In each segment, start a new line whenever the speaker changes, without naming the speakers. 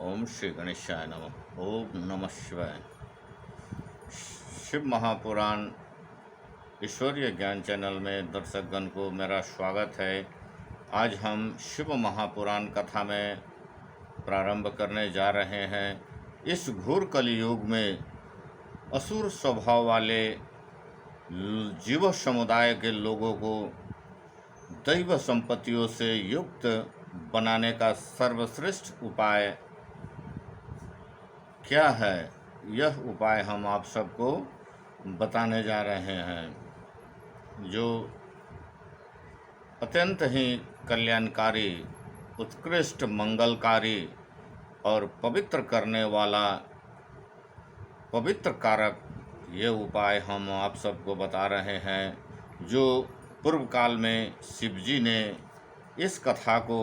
ओम श्री गणेशाय नमः। ओम नमः शिवाय। शिव महापुराण ईश्वरीय ज्ञान चैनल में दर्शकगण को मेरा स्वागत है। आज हम शिव महापुराण कथा में प्रारंभ करने जा रहे हैं। इस घोर कलियुग में असुर स्वभाव वाले जीव समुदाय के लोगों को दैव संपत्तियों से युक्त बनाने का सर्वश्रेष्ठ उपाय क्या है, यह उपाय हम आप सबको बताने जा रहे हैं, जो अत्यंत ही कल्याणकारी, उत्कृष्ट, मंगलकारी और पवित्र करने वाला, पवित्र कारक ये उपाय हम आप सबको बता रहे हैं, जो पूर्व काल में शिव जी ने इस कथा को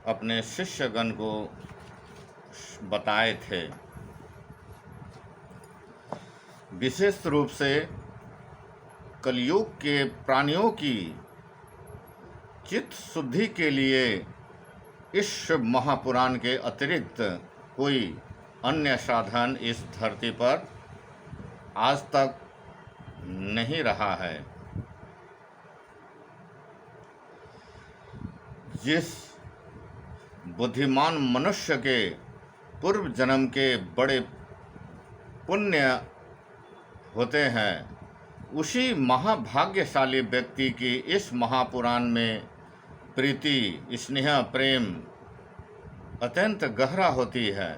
अपने शिष्यगण को बताए थे। विशेष रूप से कलयुग के प्राणियों की चित्त शुद्धि के लिए इस शिव महापुराण के अतिरिक्त कोई अन्य साधन इस धरती पर आज तक नहीं रहा है। जिस बुद्धिमान मनुष्य के पूर्व जन्म के बड़े पुण्य होते हैं, उसी महाभाग्यशाली व्यक्ति की इस महापुराण में प्रीति, स्नेह, प्रेम अत्यंत गहरा होती है।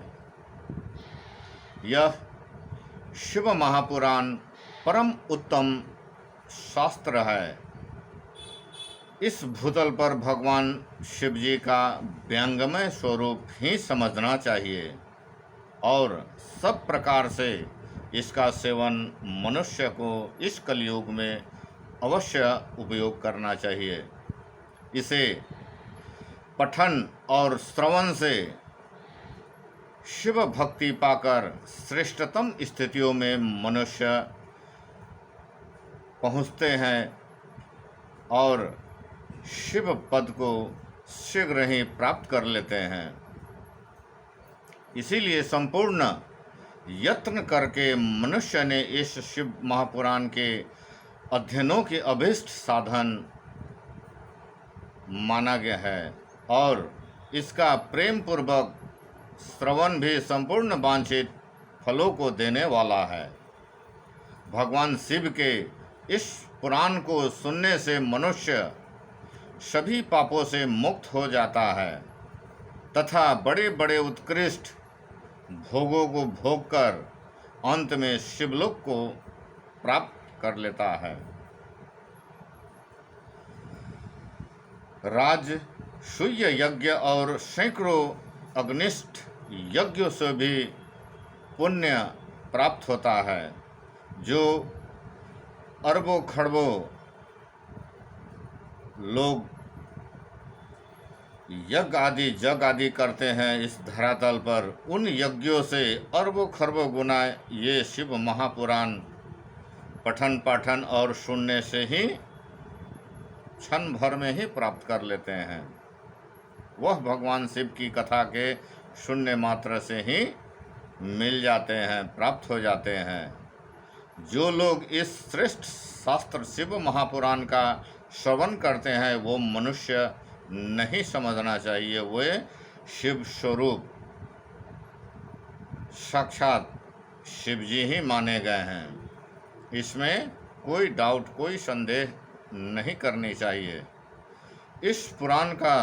यह शिव महापुराण परम उत्तम शास्त्र है। इस भूतल पर भगवान शिव जी का व्यंगमय स्वरूप ही समझना चाहिए और सब प्रकार से इसका सेवन मनुष्य को इस कलयुग में अवश्य उपयोग करना चाहिए। इसे पठन और श्रवण से शिव भक्ति पाकर श्रेष्ठतम स्थितियों में मनुष्य पहुँचते हैं और शिव पद को शीघ्र ही प्राप्त कर लेते हैं। इसीलिए संपूर्ण यत्न करके मनुष्य ने इस शिव महापुराण के अध्ययनों के अभीष्ट साधन माना गया है और इसका प्रेम पूर्वक श्रवण भी संपूर्ण वांछित फलों को देने वाला है। भगवान शिव के इस पुराण को सुनने से मनुष्य सभी पापों से मुक्त हो जाता है तथा बड़े बड़े उत्कृष्ट भोगों को भोगकर अंत में शिवलोक को प्राप्त कर लेता है। राजसूय यज्ञ और सैकड़ों अग्निष्ठ यज्ञों से भी पुण्य प्राप्त होता है। जो अरबों खरबों लोग यज्ञ जग आदि करते हैं इस धरातल पर, उन यज्ञों से अरबों खरबों गुना ये शिव महापुराण पठन पाठन और सुनने से ही क्षण भर में ही प्राप्त कर लेते हैं। वह भगवान शिव की कथा के सुनने मात्र से ही मिल जाते हैं, प्राप्त हो जाते हैं। जो लोग इस श्रेष्ठ शास्त्र शिव महापुराण का श्रवण करते हैं, वो मनुष्य नहीं समझना चाहिए वे शिव स्वरूप साक्षात शिव जी ही माने गए हैं। इसमें कोई डाउट, कोई संदेह नहीं करनी चाहिए। इस पुराण का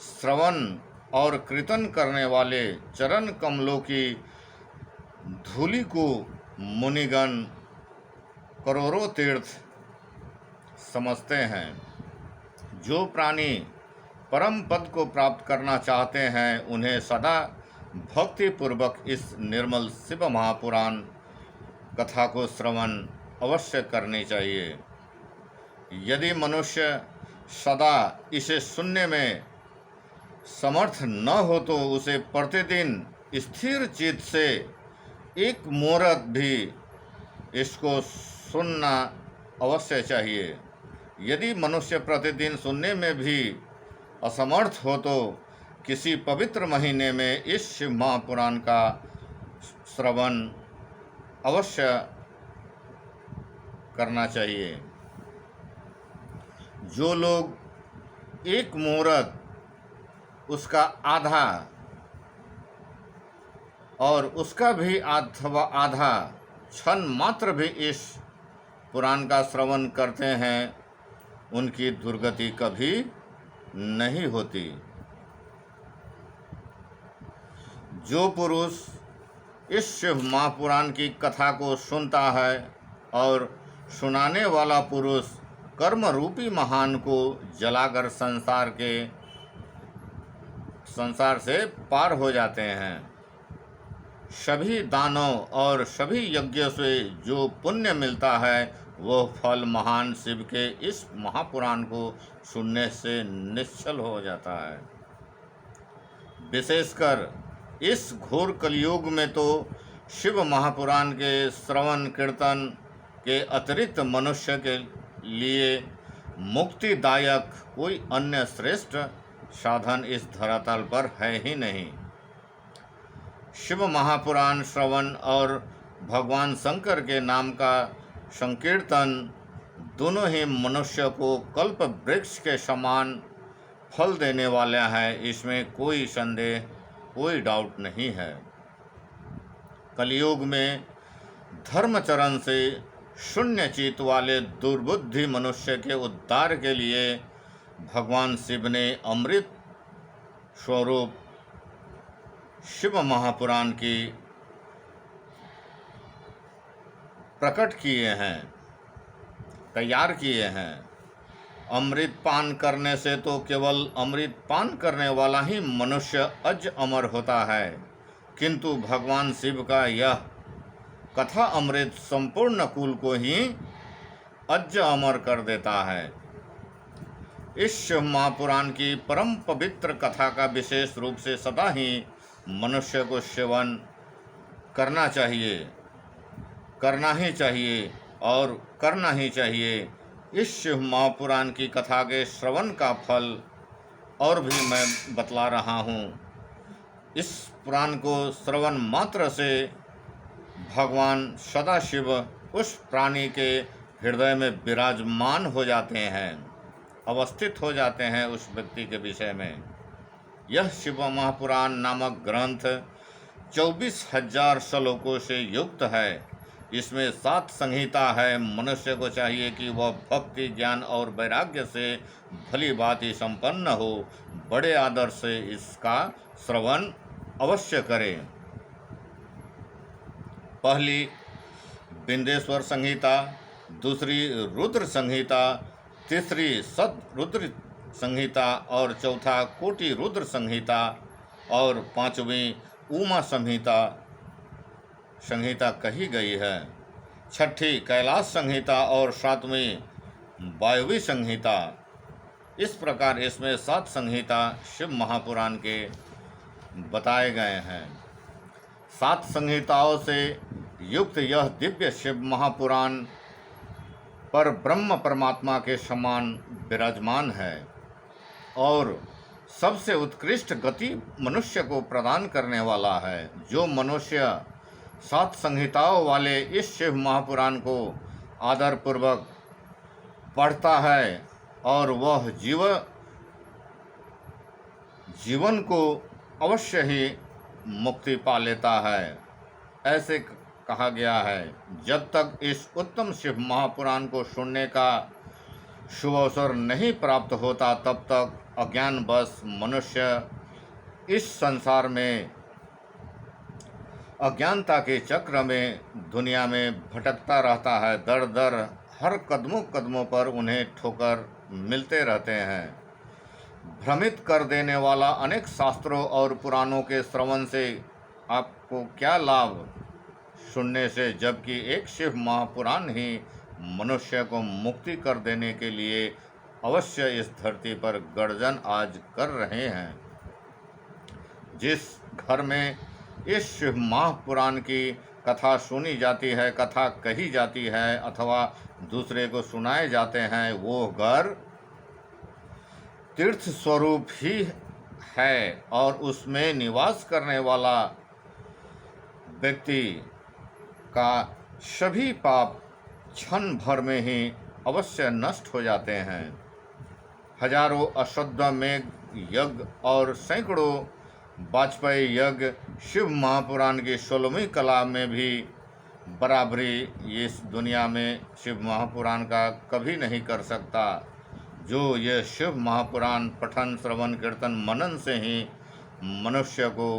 श्रवण और कीर्तन करने वाले चरण कमलों की धूलि को मुनिगण करोड़ों तीर्थ समझते हैं। जो प्राणी परम पद को प्राप्त करना चाहते हैं, उन्हें सदा भक्ति पूर्वक इस निर्मल शिव महापुराण कथा को श्रवण अवश्य करनी चाहिए। यदि मनुष्य सदा इसे सुनने में समर्थ न हो तो उसे प्रतिदिन स्थिर चित्त से एक मुहूर्त भी इसको सुनना अवश्य चाहिए। यदि मनुष्य प्रतिदिन सुनने में भी असमर्थ हो तो किसी पवित्र महीने में इस शिव महापुराण का श्रवण अवश्य करना चाहिए। जो लोग एक मुहूर्त उसका आधा और उसका भी आधा क्षण मात्र भी इस पुराण का श्रवण करते हैं, उनकी दुर्गति कभी नहीं होती। जो पुरुष इस शिव महापुराण की कथा को सुनता है और सुनाने वाला पुरुष कर्म रूपी महान को जलाकर संसार से पार हो जाते हैं। सभी दानों और सभी यज्ञों से जो पुण्य मिलता है वह फल महान शिव के इस महापुराण को सुनने से निश्चल हो जाता है। विशेषकर इस घोर कलयुग में तो शिव महापुराण के श्रवण कीर्तन के अतिरिक्त मनुष्य के लिए मुक्तिदायक कोई अन्य श्रेष्ठ साधन इस धरातल पर है ही नहीं। शिव महापुराण श्रवण और भगवान शंकर के नाम का संकीर्तन दोनों ही मनुष्य को कल्प वृक्ष के समान फल देने वाला है, इसमें कोई संदेह, कोई डाउट नहीं है। कलयुग में धर्मचरण से शून्य चित्त वाले दुर्बुद्धि मनुष्य के उद्धार के लिए भगवान शिव ने अमृत स्वरूप शिव महापुराण की प्रकट किए हैं, तैयार किए हैं। अमृत पान करने से तो केवल अमृत पान करने वाला ही मनुष्य अज अमर होता है, किंतु भगवान शिव का यह कथा अमृत संपूर्ण कुल को ही अज अमर कर देता है। इस शिव महापुराण की परम पवित्र कथा का विशेष रूप से सदा ही मनुष्य को सेवन करना चाहिए, करना ही चाहिए और करना ही चाहिए। इस शिव महापुराण की कथा के श्रवण का फल और भी मैं बतला रहा हूँ। इस पुराण को श्रवण मात्र से भगवान सदाशिव उस प्राणी के हृदय में विराजमान हो जाते हैं, अवस्थित हो जाते हैं उस व्यक्ति के विषय में। यह शिव महापुराण नामक ग्रंथ 24,000 श्लोकों से युक्त है। इसमें 7 संहिता है। मनुष्य को चाहिए कि वह भक्ति, ज्ञान और वैराग्य से भली भांति संपन्न हो, बड़े आदर से इसका श्रवण अवश्य करें। पहली बिंदेश्वर संहिता, दूसरी रुद्र संहिता, तीसरी सतरुद्र संहिता और चौथा कोटि रुद्र संहिता और 5वीं उमा संहिता कही गई है। छठी कैलाश संहिता और 7वीं वायवी संहिता। इस प्रकार इसमें 7 संहिता शिव महापुराण के बताए गए हैं। 7 संहिताओं से युक्त यह दिव्य शिव महापुराण पर ब्रह्म परमात्मा के समान विराजमान है और सबसे उत्कृष्ट गति मनुष्य को प्रदान करने वाला है। जो मनुष्य 7 संहिताओं वाले इस शिव महापुराण को आदरपूर्वक पढ़ता है और वह जीवन को अवश्य ही मुक्ति पा लेता है। ऐसे कहा गया है, जब तक इस उत्तम शिव महापुराण को सुनने का शुभ अवसर नहीं प्राप्त होता, तब तक अज्ञानवश मनुष्य इस संसार में अज्ञानता के चक्र में दुनिया में भटकता रहता है। दर दर हर कदमों पर उन्हें ठोकर मिलते रहते हैं। भ्रमित कर देने वाला अनेक शास्त्रों और पुराणों के श्रवण से आपको क्या लाभ सुनने से, जबकि एक शिव महापुराण ही मनुष्य को मुक्ति कर देने के लिए अवश्य इस धरती पर गर्जन आज कर रहे हैं। जिस घर में इस शिव महापुराण की कथा सुनी जाती है, कथा कही जाती है अथवा दूसरे को सुनाए जाते हैं, वो घर तीर्थ स्वरूप ही है और उसमें निवास करने वाला व्यक्ति का सभी पाप क्षण भर में ही अवश्य नष्ट हो जाते हैं। हजारों अश्वत्थमेध यज्ञ और सैकड़ों वाजपेयी यज्ञ शिव महापुराण की 16वीं कला में भी बराबरी इस दुनिया में शिव महापुराण का कभी नहीं कर सकता। जो ये शिव महापुराण पठन श्रवण कीर्तन मनन से ही मनुष्य को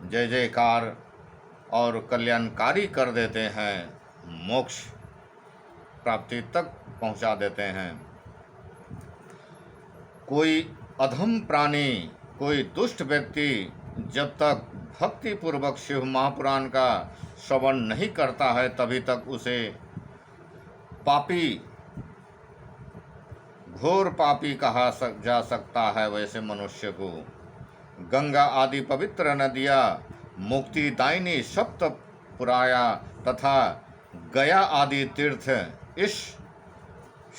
जय जयकार और कल्याणकारी कर देते हैं, मोक्ष प्राप्ति तक पहुंचा देते हैं। कोई अधम प्राणी, कोई दुष्ट व्यक्ति जब तक भक्ति पूर्वक शिव महापुराण का श्रवण नहीं करता है तभी तक उसे पापी, घोर पापी कहा जा सकता है। वैसे मनुष्य को गंगा आदि पवित्र नदियाँ, मुक्तिदायिनी सप्त पुराया तथा गया आदि तीर्थ इस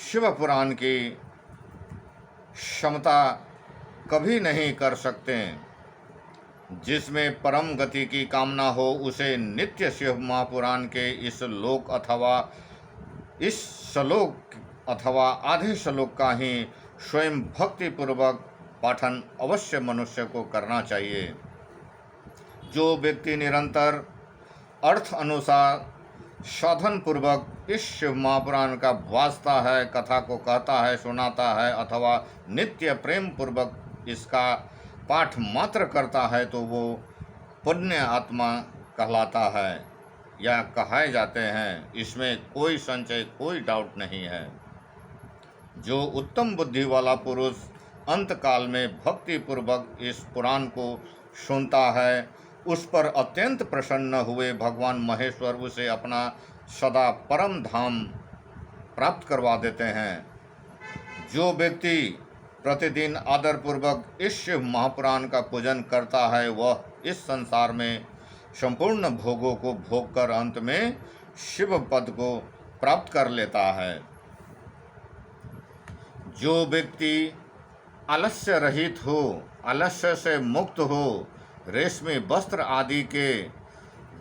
शिव पुराण की क्षमता कभी नहीं कर सकते। जिसमें परम गति की कामना हो उसे नित्य शिव महापुराण के इस लोक अथवा इस श्लोक अथवा आधे श्लोक का ही स्वयं भक्ति पूर्वक पाठन अवश्य मनुष्य को करना चाहिए। जो व्यक्ति निरंतर अर्थ अनुसार साधन पूर्वक इस शिव महापुराण का वाचता है, कथा को कहता है, सुनाता है अथवा नित्य प्रेम पूर्वक इसका पाठ मात्र करता है तो वो पुण्य आत्मा कहलाता है या कहाए जाते हैं। इसमें कोई संशय, कोई डाउट नहीं है। जो उत्तम बुद्धि वाला पुरुष अंत काल में भक्ति पूर्वक इस पुराण को सुनता है, उस पर अत्यंत प्रसन्न हुए भगवान महेश्वर उसे अपना सदा परम धाम प्राप्त करवा देते हैं। जो व्यक्ति प्रतिदिन आदरपूर्वक इस शिव महापुराण का पूजन करता है वह इस संसार में संपूर्ण भोगों को भोग कर अंत में शिव पद को प्राप्त कर लेता है। जो व्यक्ति आलस्य रहित हो, आलस्य से मुक्त हो, रेशमी वस्त्र आदि के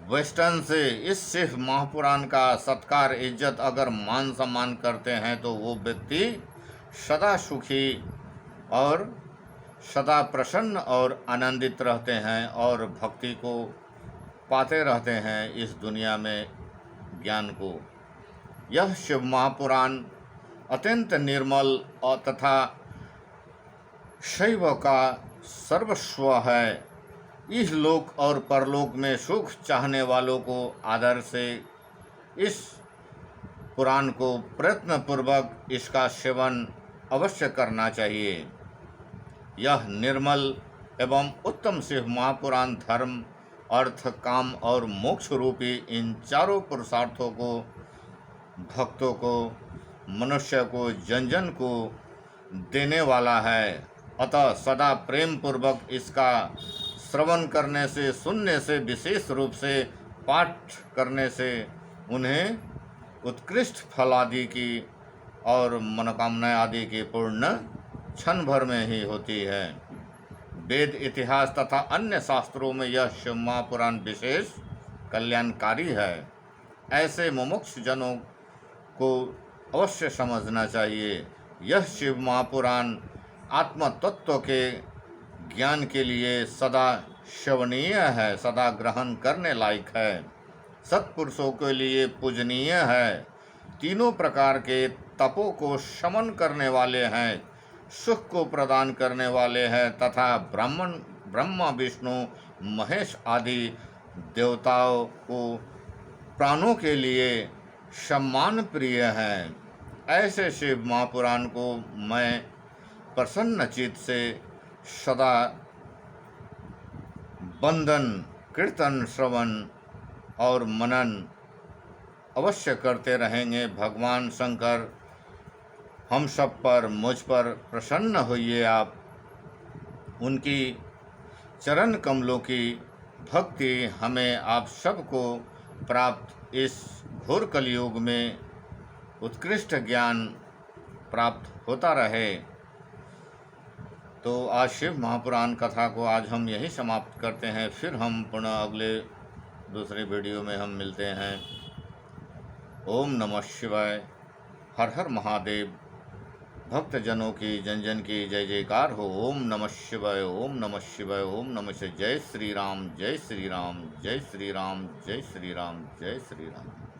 वेस्टर्न से इस शिव महापुराण का सत्कार इज्जत अगर मान सम्मान करते हैं तो वो व्यक्ति सदा सुखी और सदा प्रसन्न और आनंदित रहते हैं और भक्ति को पाते रहते हैं इस दुनिया में ज्ञान को। यह शिव महापुराण अत्यंत निर्मल और तथा शैव का सर्वस्व है। इस लोक और परलोक में सुख चाहने वालों को आदर से इस पुराण को प्रयत्न पूर्वक इसका सेवन अवश्य करना चाहिए। यह निर्मल एवं उत्तम शिव महापुराण धर्म, अर्थ, काम और मोक्ष रूपी इन चारों पुरुषार्थों को भक्तों को, मनुष्य को, जन जन को देने वाला है। अतः सदा प्रेम पूर्वक इसका श्रवण करने से, सुनने से, विशेष रूप से पाठ करने से उन्हें उत्कृष्ट फल आदि की और मनोकामनाएं आदि की पूर्ण क्षण भर में ही होती है। वेद, इतिहास तथा अन्य शास्त्रों में यह शिव महापुराण विशेष कल्याणकारी है। ऐसे मुमुक्ष जनों को अवश्य समझना चाहिए। यह शिव महापुराण आत्म तत्व के ज्ञान के लिए सदा श्रवणीय है, सदा ग्रहण करने लायक है, सत्पुरुषों के लिए पूजनीय है, तीनों प्रकार के तपों को शमन करने वाले हैं, सुख को प्रदान करने वाले हैं तथा ब्रह्मा, विष्णु, महेश आदि देवताओं को प्राणों के लिए सम्मान प्रिय हैं। ऐसे शिव महापुराण को मैं प्रसन्न चित्त से सदा वंदन, कीर्तन, श्रवण और मनन अवश्य करते रहेंगे। भगवान शंकर हम सब पर, मुझ पर प्रसन्न होइए आप। उनकी चरण कमलों की भक्ति हमें आप सबको प्राप्त इस घोर कलयुग में उत्कृष्ट ज्ञान प्राप्त होता रहे। तो आज शिव महापुराण कथा को आज हम यहीं समाप्त करते हैं। फिर हम पुनः अगले दूसरे वीडियो में हम मिलते हैं। ओम नमः शिवाय। हर हर महादेव। भक्तजनों की जन जन की जय जयकार हो। ओम नमः शिवाय, ओम नमः शिवाय, ओम नमः शिवाय। जय श्री राम, जय श्री राम, जय श्री राम, जय श्री राम, जय श्री राम।